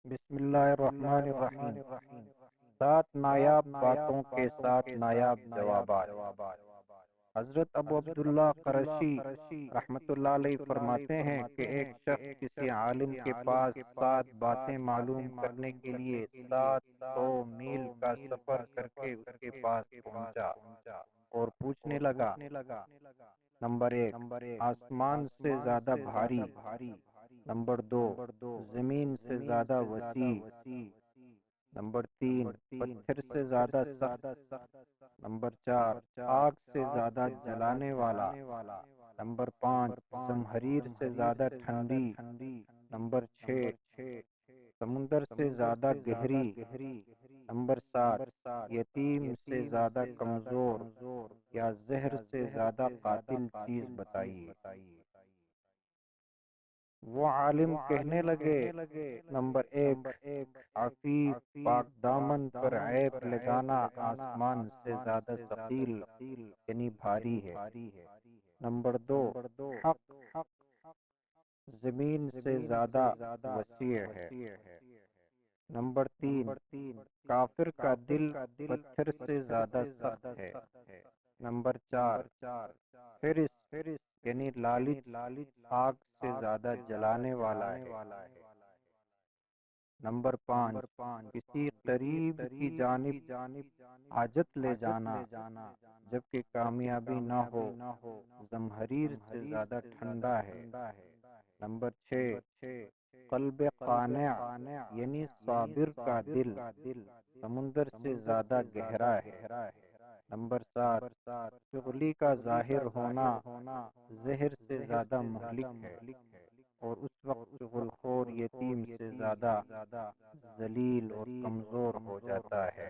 بسم اللہ الرحمن الرحیم۔ 7 نایاب باتوں کے 7 نایاب جوابات۔ حضرت ابو عبداللہ قرشی رحمۃ اللہ علیہ فرماتے ہیں کہ ایک شخص کسی عالم کے پاس 7 باتیں معلوم کرنے کے لیے 700 میل کا سفر کر کے اس کے پاس پہنچا اور پوچھنے لگا: نمبر 1، آسمان سے زیادہ بھاری؟ نمبر 2، زمین سے زیادہ وسیع؟ نمبر 3، پتھر سے زیادہ سخت؟ نمبر 4، آگ سے زیادہ جلانے والا؟ نمبر 5، زمہریر سے زیادہ ٹھنڈی؟ نمبر 6، سمندر سے زیادہ گہری؟ نمبر 7، یتیم سے زیادہ کمزور یا زہر سے زیادہ قاتل چیز بتائیے۔ وہ عالم کہنے لگے: نمبر 1، عفیف پاک دامن پر عیب لگانا آسمان سے زیادہ ثقیل یعنی بھاری ہے۔ نمبر 2، حق زمین سے زیادہ وسیع ہے۔ نمبر 3، کافر کا دل پتھر سے زیادہ سخت ہے۔ نمبر 4، حرص یعنی لالچ آگ سے زیادہ جلانے والا ہے۔ نمبر 5، کسی قریب کی جانب حاجت لے جانا جبکہ کامیابی نہ ہو، زمہریر سے زیادہ ٹھنڈا ہے۔ نمبر 6، قلب قانع یعنی صابر کا دل سمندر سے زیادہ گہرا ہے۔ نمبر 7، چغلی کا ظاہر ہونا زہر سے زیادہ مہلک ہے، اور اس وقت چغل خور یتیم سے زیادہ ذلیل اور کمزور ہو جاتا ہے۔